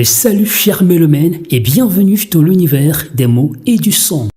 Salut chers mélomènes et bienvenue dans l'univers des mots et du son.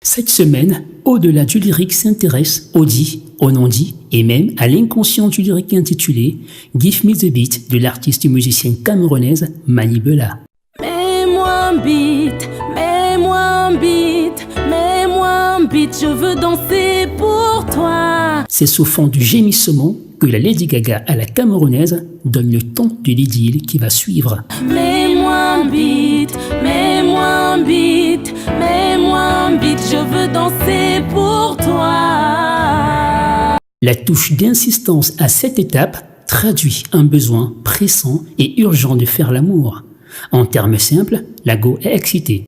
Cette semaine, au-delà du lyrique s'intéresse au dit, au non-dit et même à l'inconscient du lyrique intitulé Give Me the Beat de l'artiste et musicienne camerounaise Mani Bella. Mets-moi un beat, mets-moi un beat, mets-moi un beat, je veux danser pour toi. C'est sous fond du gémissement que la Lady Gaga à la camerounaise donne le ton de l'idylle qui va suivre. Mets-moi un beat, mets-moi un beat, mets-moi un beat, je veux danser pour toi. La touche d'insistance à cette étape traduit un besoin pressant et urgent de faire l'amour. En termes simples, la go est excitée.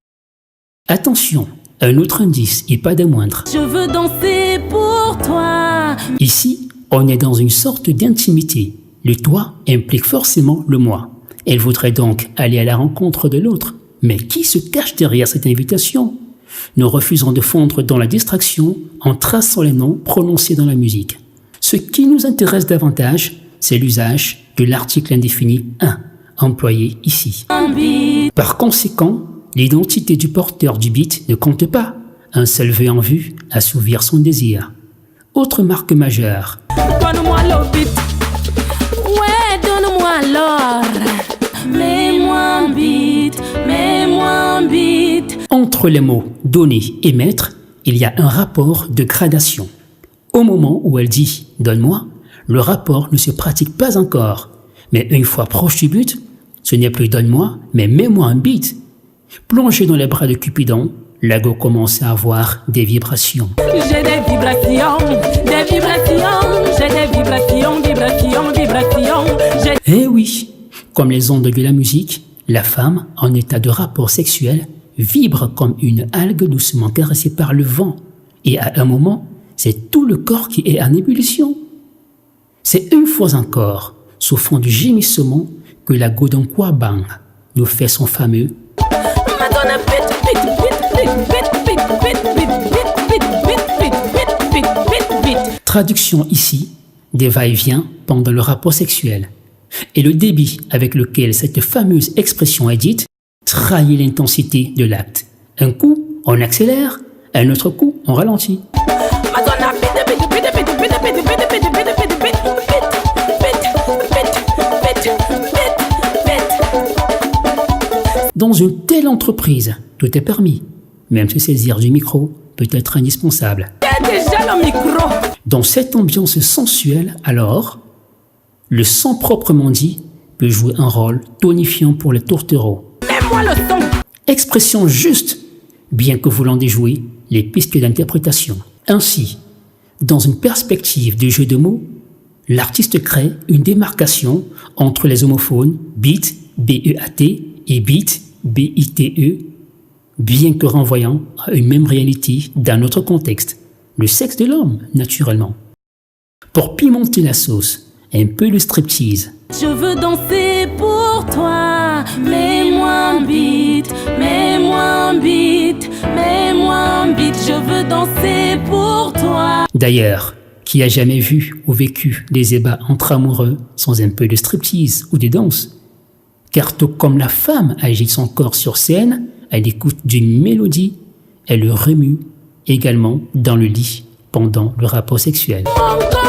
Attention, un autre indice et pas des moindres. Je veux danser pour toi. Ici, on est dans une sorte d'intimité. Le toi implique forcément le moi. Elle voudrait donc aller à la rencontre de l'autre. Mais qui se cache derrière cette invitation? Nous refusons de fondre dans la distraction en traçant les noms prononcés dans la musique. Ce qui nous intéresse davantage, c'est l'usage de l'article indéfini 1, employé ici. Par conséquent, l'identité du porteur du beat ne compte pas. Un seul veut en vue assouvir son désir. Autre marque majeure. Donne-moi le beat. Ouais, donne-moi l'or. Mets-moi un beat, mets-moi un beat. Entre les mots donner et mettre, il y a un rapport de gradation. Au moment où elle dit « donne-moi », le rapport ne se pratique pas encore. Mais une fois proche du but, ce n'est plus « donne-moi », mais « mets-moi un beat ». Plongé dans les bras de Cupidon, la go commence à avoir des vibrations. J'ai des vibrations, des vibrations, j'ai des vibrations, vibrations, vibrations. Eh oui, comme les ondes de la musique, la femme, en état de rapport sexuel, vibre comme une algue doucement caressée par le vent. Et à un moment, c'est tout le corps qui est en ébullition. C'est une fois encore, sous fond du gémissement, que la go d'un Kwabang nous fait son fameux traduction ici, des va-et-vient pendant le rapport sexuel. Et le débit avec lequel cette fameuse expression est dite trahit l'intensité de l'acte. Un coup, on accélère, un autre coup, on ralentit. Dans une telle entreprise, tout est permis. Même se saisir du micro peut être indispensable. Déjà le micro. Dans cette ambiance sensuelle, alors, le son proprement dit peut jouer un rôle tonifiant pour les tourtereaux. Mets-moi le son. Expression juste, bien que voulant déjouer les pistes d'interprétation. Ainsi, dans une perspective de jeu de mots, l'artiste crée une démarcation entre les homophones beat, B-E-A-T, et beat, B-I-T-E, bien que renvoyant à une même réalité d'un autre contexte, le sexe de l'homme, naturellement. Pour pimenter la sauce, un peu de striptease. Je veux danser pour toi. Mets-moi un beat, mets-moi un beat, mets-moi un beat, je veux danser pour toi. D'ailleurs, qui a jamais vu ou vécu des ébats entre amoureux sans un peu de striptease ou de danse? Car tout comme la femme agite son corps sur scène, à l'écoute d'une mélodie, elle le remue également dans le lit pendant le rapport sexuel. Mon corps